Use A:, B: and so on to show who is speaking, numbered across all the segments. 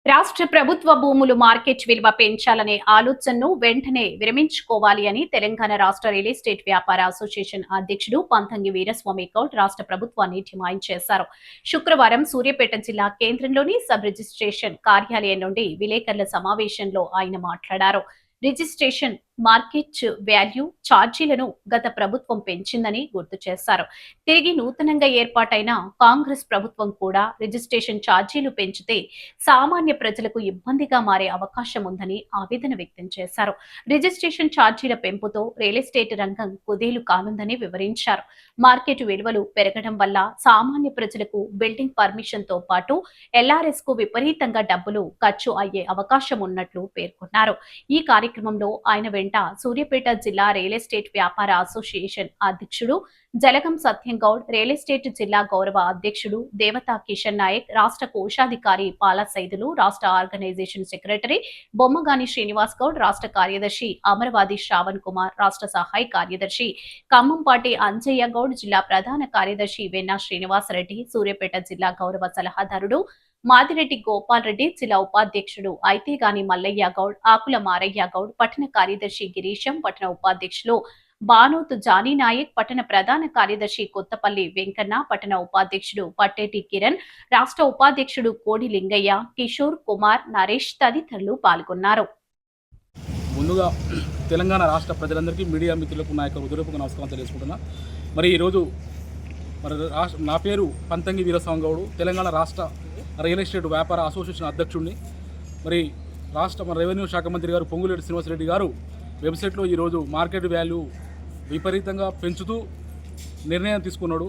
A: రాష్ట్ర ప్రభుత్వ భూములు మార్కెట్ విలువ పెంచాలనే ఆలోచనను వెంటనే విరమించుకోవాలి అని తెలంగాణ రాష్ట్ర రియల్ ఎస్టేట్ వ్యాపార అసోసియేషన్ అధ్యక్షుడు పంతంగి వీరస్వామి గౌడ్ రాష్ట్ర ప్రభుత్వాన్ని డిమాండ్ చేశారు. శుక్రవారం సూర్యాపేట జిల్లా కేంద్రంలోని సబ్ రిజిస్ట్రేషన్ కార్యాలయం నుండి విలేకరుల సమావేశంలో ఆయన మాట్లాడారు. రిజిస్ట్రేషన్ మార్కెట్ వాల్యూ ఛార్జీలను గత ప్రభుత్వం పెంచిందని గుర్తు చేశారు. తిరిగి నూతనంగా ఏర్పాటైన కాంగ్రెస్ ప్రభుత్వం కూడా రిజిస్ట్రేషన్ ఛార్జీలు పెంచితే సామాన్య ప్రజలకు ఇబ్బందిగా మారే అవకాశం ఉందని ఆవేదన వ్యక్తం చేశారు. రిజిస్ట్రేషన్ ఛార్జీల పెంపుతో రియల్ ఎస్టేట్ రంగం కుదేలు కానుందని వివరించారు. మార్కెట్ విలువలు పెరగడం వల్ల సామాన్య ప్రజలకు బిల్డింగ్ పర్మిషన్ తో పాటు ఎల్ఆర్ఎస్ కు విపరీతంగా డబ్బులు ఖర్చు అయ్యే అవకాశం ఉన్నట్లు పేర్కొన్నారు. ఈ కార్యక్రమంలో ఆయన వెంట సూర్యాపేట జిల్లా రియల్ ఎస్టేట్ వ్యాపార అసోసియేషన్ అధ్యక్షుడు జలగం సత్యం గౌడ్, రియల్ ఎస్టేట్ జిల్లా గౌరవ అధ్యక్షుడు దేవతా కిషన్ నాయక్, రాష్ట్ర కోశాధికారి పాల సైదులు, రాష్ట్ర ఆర్గనైజేషన్ సెక్రటరీ బొమ్మగాని శ్రీనివాస్ గౌడ్, రాష్ట్ర కార్యదర్శి అమరవాది శ్రావణ్ కుమార్, రాష్ట్ర సహాయ కార్యదర్శి ఖమ్మంపాటి అంజయ్య గౌడ్, జిల్లా ప్రధాన కార్యదర్శి వెన్నా శ్రీనివాసరెడ్డి, సూర్యాపేట జిల్లా గౌరవ సలహాదారుడు మాదిరెడ్డి గోపాల్ రెడ్డి, జిల్లా ఉపాధ్యక్షుడు అయితేగాని మల్లయ్య గౌడ్, ఆకుల మారయ్య గౌడ్, పట్టణ కార్యదర్శి గిరీశం, పట్టణ ఉపాధ్యక్షులు బానోతు జానీ నాయక్, పట్టణ ప్రధాన కార్యదర్శి కొత్తపల్లి వెంకన్న, పట్టణ ఉపాధ్యక్షుడు పట్టేటి కిరణ్, రాష్ట్ర ఉపాధ్యక్షుడు కోడి లింగయ్య, కిషోర్ కుమార్, నరేష్ తదితరులు పాల్గొన్నారు.
B: ముందుగా తెలంగాణ రాష్ట్ర ప్రజలందరికీ మీడియా మిత్రులకు నా యొక్క హృదయపూర్వక నమస్కారం తెలియజేసుకుంటున్నా. మరి ఈరోజు నా పేరు పంతంగి వీరస్వామి గౌడ్, తెలంగాణ రాష్ట్ర రియల్ ఎస్టేట్ వ్యాపార అసోసియేషన్ అధ్యక్షుడిని. మరి రాష్ట్ర రెవెన్యూ శాఖ మంత్రి గారు పొంగులేటి శ్రీనివాసరెడ్డి గారు వెబ్సైట్లో ఈరోజు మార్కెట్ వాల్యూ విపరీతంగా పెంచుతూ నిర్ణయం తీసుకున్నాడు.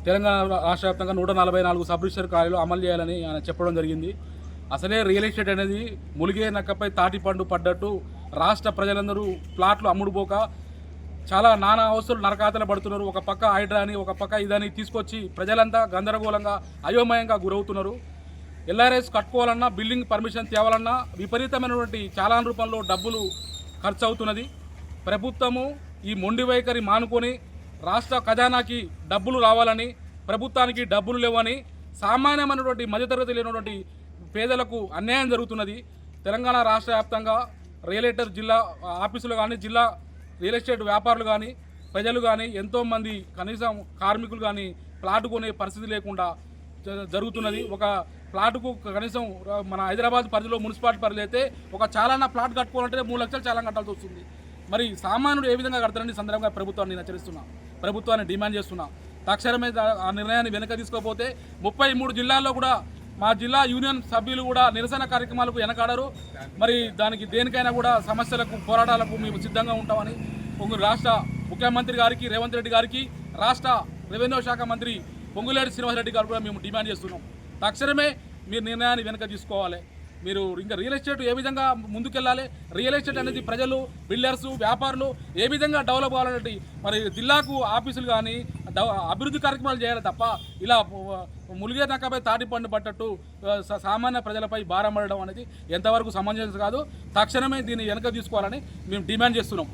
B: తెలంగాణ రాష్ట్ర వ్యాప్తంగా 144 సబ్ రిజిస్టర్ కార్యాలు అమలు చేయాలని ఆయన చెప్పడం జరిగింది. అసలే రియల్ ఎస్టేట్ అనేది ములిగే నక్కపై తాటి పండు పడ్డట్టు రాష్ట్ర ప్రజలందరూ ప్లాట్లు అమ్ముడుపోక చాలా నానా అవస్థలు నరకాతలు పడుతున్నారు. ఒక పక్క హైడ్రా అని, ఒక పక్క ఇదని తీసుకొచ్చి ప్రజలంతా గందరగోళంగా అయోమయంగా గురవుతున్నారు. ఎల్ఆర్ఎస్ కట్టుకోవాలన్నా, బిల్డింగ్ పర్మిషన్ తేవాలన్నా విపరీతమైనటువంటి చాలాన్ రూపంలో డబ్బులు ఖర్చు అవుతున్నది. ప్రభుత్వము ఈ మొండి వైఖరి మానుకొని రాష్ట్ర ఖజానాకి డబ్బులు రావాలని, ప్రభుత్వానికి డబ్బులు లేవని సామాన్యమైనటువంటి మధ్యతరగతి లేనటువంటి పేదలకు అన్యాయం జరుగుతున్నది. తెలంగాణ రాష్ట్ర వ్యాప్తంగా రియల్ ఎస్టేట్ జిల్లా ఆఫీసులు కానీ, జిల్లా రియల్ ఎస్టేట్ వ్యాపారులు కానీ, ప్రజలు కానీ, ఎంతోమంది కనీసం కార్మికులు కానీ ప్లాట్ కొనే పరిస్థితి లేకుండా జరుగుతున్నది. ఒక ప్లాటుకు కనీసం మన హైదరాబాద్ పరిధిలో మున్సిపాలిటీ పరిధి అయితే ఒక చాలానా ప్లాట్ కట్టుకోవాలంటే 3 లక్షలు చాలా కట్టాల్సి వస్తుంది. మరి సామాన్యుడు ఏ విధంగా కడతారని సందర్భంగా ప్రభుత్వాన్ని నేను హెచ్చరిస్తున్నా, ప్రభుత్వాన్ని డిమాండ్ చేస్తున్నా. తక్షణమే ఆ నిర్ణయాన్ని వెనక తీసుకోకపోతే 33 జిల్లాల్లో కూడా మా జిల్లా యూనియన్ సభ్యులు కూడా నిరసన కార్యక్రమాలకు వెనకాడరు. మరి దానికి దేనికైనా కూడా సమస్యలకు, పోరాటాలకు మేము సిద్ధంగా ఉంటామని రాష్ట్ర ముఖ్యమంత్రి గారికి, రేవంత్ రెడ్డి గారికి, రాష్ట్ర రెవెన్యూ శాఖ మంత్రి పొంగులేటి శ్రీనివాసరెడ్డి గారు కూడా మేము డిమాండ్ చేస్తున్నాం. తక్షణమే మీరు నిర్ణయాన్ని వెనక తీసుకోవాలి. మీరు ఇంకా రియల్ ఎస్టేట్ ఏ విధంగా ముందుకెళ్ళాలి, రియల్ ఎస్టేట్ అనేది ప్రజలు, బిల్డర్సు, వ్యాపారులు ఏ విధంగా డెవలప్ కావాలంటే మరి జిల్లాకు ఆఫీసులు కానీ అభివృద్ధి కార్యక్రమాలు చేయాలి తప్ప ఇలా ములిగే నక్కపై తాటి పండు పట్టట్టు సామాన్య ప్రజలపై భారం పడడం అనేది ఎంతవరకు సమంజసం కాదు. తక్షణమే దీన్ని వెనక తీసుకోవాలని మేము డిమాండ్ చేస్తున్నాం.